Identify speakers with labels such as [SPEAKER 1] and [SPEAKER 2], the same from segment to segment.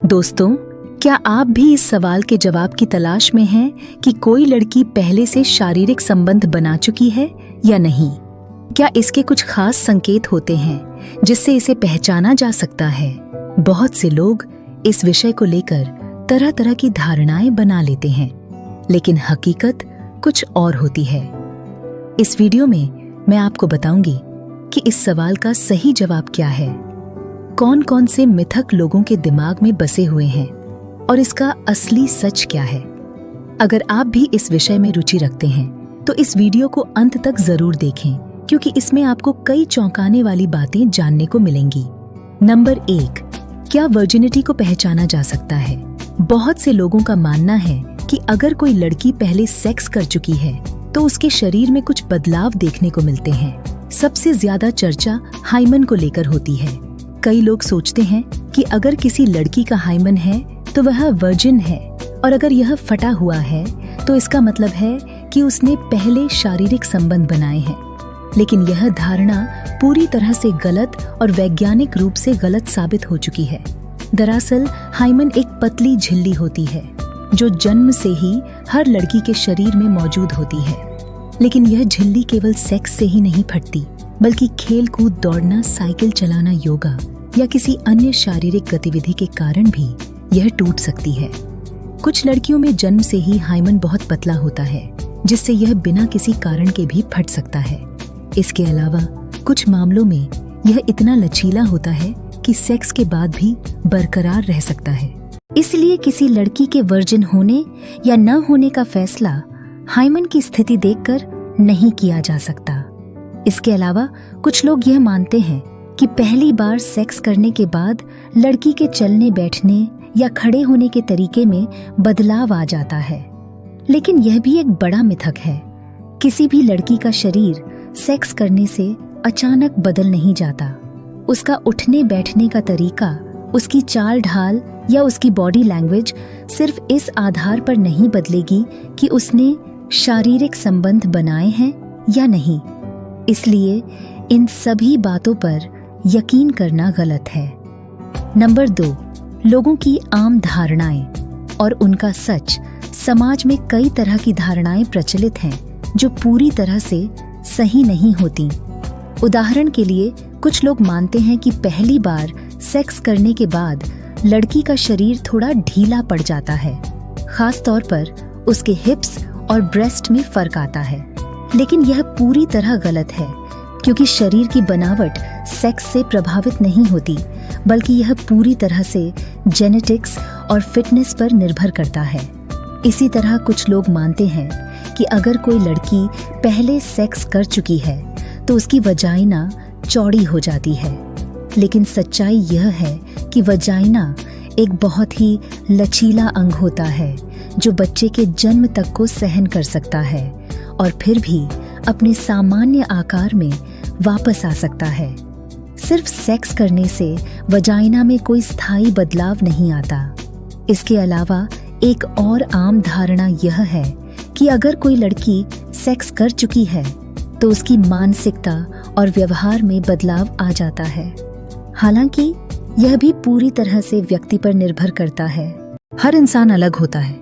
[SPEAKER 1] दोस्तों, क्या आप भी इस सवाल के जवाब की तलाश में हैं कि कोई लड़की पहले से शारीरिक संबंध बना चुकी है या नहीं? क्या इसके कुछ खास संकेत होते हैं जिससे इसे पहचाना जा सकता है? बहुत से लोग इस विषय को लेकर तरह तरह की धारणाएं बना लेते हैं, लेकिन हकीकत कुछ और होती है। इस वीडियो में मैं आपको बताऊंगी कि इस सवाल का सही जवाब क्या है, कौन कौन से मिथक लोगों के दिमाग में बसे हुए हैं और इसका असली सच क्या है। अगर आप भी इस विषय में रुचि रखते हैं तो इस वीडियो को अंत तक जरूर देखें, क्योंकि इसमें आपको कई चौंकाने वाली बातें जानने को मिलेंगी। नंबर 1, क्या वर्जिनिटी को पहचाना जा सकता है? बहुत से लोगों का मानना है कि अगर कोई लड़की पहले सेक्स कर चुकी है तो उसके शरीर में कुछ बदलाव देखने को मिलते हैं। सबसे ज्यादा चर्चा हाइमन को लेकर होती है। कई लोग सोचते हैं कि अगर किसी लड़की का हाइमन है तो वह वर्जिन है, और अगर यह फटा हुआ है तो इसका मतलब है कि उसने पहले शारीरिक संबंध बनाए हैं। लेकिन यह धारणा पूरी तरह से गलत और वैज्ञानिक रूप से गलत साबित हो चुकी है। दरअसल हाइमन एक पतली झिल्ली होती है जो जन्म से ही हर लड़की के शरीर में मौजूद होती है। लेकिन यह झिल्ली केवल सेक्स से ही नहीं फटती, बल्कि खेल कूद, दौड़ना, साइकिल चलाना, योगा या किसी अन्य शारीरिक गतिविधि के कारण भी यह टूट सकती है। कुछ लड़कियों में जन्म से ही हाइमन बहुत पतला होता है, जिससे यह बिना किसी कारण के भी फट सकता है। इसके अलावा कुछ मामलों में यह इतना लचीला होता है कि सेक्स के बाद भी बरकरार रह सकता है। इसलिए किसी लड़की के वर्जिन होने या न होने का फैसला हाइमन की स्थिति देखकर नहीं किया जा सकता। इसके अलावा कुछ लोग यह मानते हैं कि पहली बार सेक्स करने के बाद लड़की के चलने बैठने या खड़े होने के तरीके में बदलाव आ जाता है। लेकिन यह भी एक बड़ा मिथक है। किसी भी लड़की का शरीर सेक्स करने से अचानक बदल नहीं जाता। उसका उठने बैठने का तरीका, उसकी चाल ढाल या उसकी बॉडी लैंग्वेज सिर्फ इस आधार पर नहीं बदलेगी कि उसने शारीरिक संबंध बनाए हैं या नहीं। इसलिए इन सभी बातों पर यकीन करना गलत है। नंबर 2, लोगों की आम धारणाएं और उनका सच। समाज में कई तरह की धारणाएं प्रचलित हैं जो पूरी तरह से सही नहीं होती। उदाहरण के लिए, कुछ लोग मानते हैं कि पहली बार सेक्स करने के बाद लड़की का शरीर थोड़ा ढीला पड़ जाता है, खास तौर पर उसके हिप्स और ब्रेस्ट में फर्क आता है। लेकिन यह पूरी तरह गलत है, क्योंकि शरीर की बनावट सेक्स से प्रभावित नहीं होती, बल्कि यह पूरी तरह से जेनेटिक्स और फिटनेस पर निर्भर करता है। इसी तरह कुछ लोग मानते हैं कि अगर कोई लड़की पहले सेक्स कर चुकी है तो उसकी वजाइना चौड़ी हो जाती है। लेकिन सच्चाई यह है कि वजाइना एक बहुत ही लचीला अंग होता है जो बच्चे के जन्म तक को सहन कर सकता है और फिर भी अपने सामान्य आकार में वापस आ सकता है। सिर्फ सेक्स करने से वजाइना में कोई स्थायी बदलाव नहीं आता। इसके अलावा एक और आम धारणा यह है कि अगर कोई लड़की सेक्स कर चुकी है तो उसकी मानसिकता और व्यवहार में बदलाव आ जाता है। हालांकि यह भी पूरी तरह से व्यक्ति पर निर्भर करता है। हर इंसान अलग होता है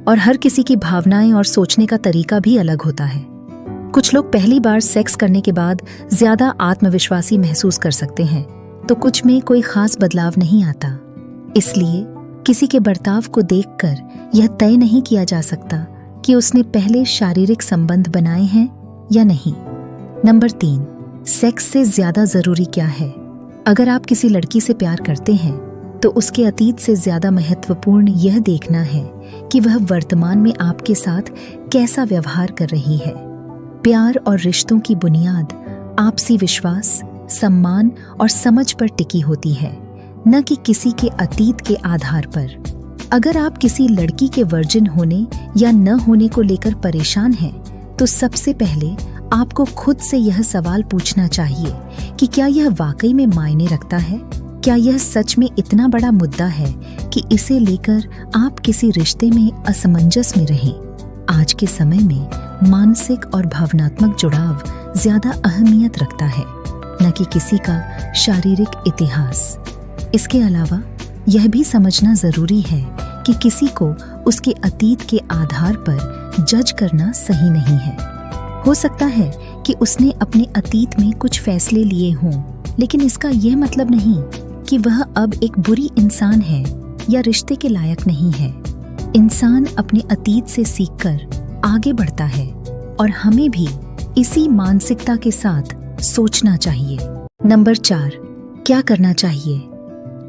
[SPEAKER 1] और हर किसी की भावनाएं और सोचने का तरीका भी अलग होता है। कुछ लोग पहली बार सेक्स करने के बाद ज्यादा आत्मविश्वासी महसूस कर सकते हैं, तो कुछ में कोई खास बदलाव नहीं आता। इसलिए किसी के बर्ताव को देखकर यह तय नहीं किया जा सकता कि उसने पहले शारीरिक संबंध बनाए हैं या नहीं। नंबर 3, सेक्स से ज्यादा जरूरी क्या है? अगर आप किसी लड़की से प्यार करते हैं तो उसके अतीत से ज्यादा महत्वपूर्ण यह देखना है कि वह वर्तमान में आपके साथ कैसा व्यवहार कर रही है। प्यार और रिश्तों की बुनियाद आपसी विश्वास, सम्मान और समझ पर टिकी होती है, न कि किसी के अतीत के आधार पर। अगर आप किसी लड़की के वर्जिन होने या न होने को लेकर परेशान हैं, तो सबसे पहले आपको खुद से यह सवाल पूछना चाहिए कि क्या यह वाकई में मायने रखता है? क्या यह सच में इतना बड़ा मुद्दा है कि इसे लेकर आप किसी रिश्ते में असमंजस में रहें? आज के समय में मानसिक और भावनात्मक जुड़ाव ज्यादा अहमियत रखता है, न कि किसी का शारीरिक इतिहास। इसके अलावा यह भी समझना जरूरी है कि किसी को उसके अतीत के आधार पर जज करना सही नहीं है। हो सकता है कि उसने अपने अतीत में कुछ फैसले लिए हों, लेकिन इसका यह मतलब नहीं कि वह अब एक बुरी इंसान है या रिश्ते के लायक नहीं है। इंसान अपने अतीत से सीखकर आगे बढ़ता है और हमें भी इसी मानसिकता के साथ सोचना चाहिए। नंबर 4, क्या करना चाहिए?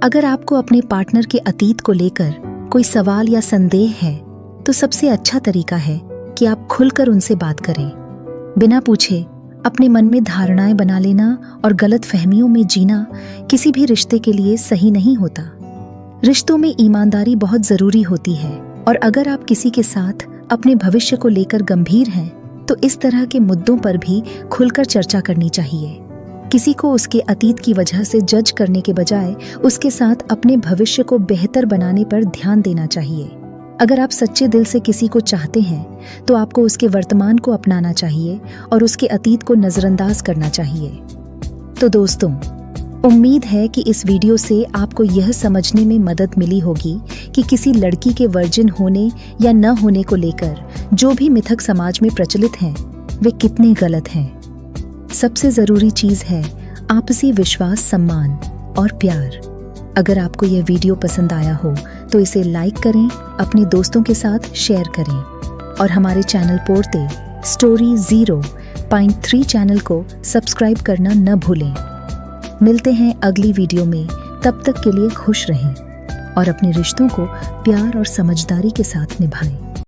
[SPEAKER 1] अगर आपको अपने पार्टनर के अतीत को लेकर कोई सवाल या संदेह है तो सबसे अच्छा तरीका है कि आप खुलकर उनसे बात करें। बिना पूछे अपने मन में धारणाएं बना लेना और गलत फहमियों में जीना किसी भी रिश्ते के लिए सही नहीं होता। रिश्तों में ईमानदारी बहुत जरूरी होती है और अगर आप किसी के साथ अपने भविष्य को लेकर गंभीर हैं तो इस तरह के मुद्दों पर भी खुलकर चर्चा करनी चाहिए। किसी को उसके अतीत की वजह से जज करने के बजाय उसके साथ अपने भविष्य को बेहतर बनाने पर ध्यान देना चाहिए। अगर आप सच्चे दिल से किसी को चाहते हैं तो आपको उसके वर्तमान को अपनाना चाहिए और उसके अतीत को नजरअंदाज करना चाहिए। तो दोस्तों, उम्मीद है कि इस वीडियो से आपको यह समझने में मदद मिली होगी कि किसी लड़की के वर्जिन होने या न होने को लेकर जो भी मिथक समाज में प्रचलित हैं वे कितने गलत हैं। सबसे जरूरी चीज है आपसी विश्वास, सम्मान और प्यार। अगर आपको यह वीडियो पसंद आया हो तो इसे लाइक करें, अपने दोस्तों के साथ शेयर करें और हमारे चैनल पोरते स्टोरी 0.3 चैनल को सब्सक्राइब करना न भूलें। मिलते हैं अगली वीडियो में, तब तक के लिए खुश रहें और अपने रिश्तों को प्यार और समझदारी के साथ निभाएं।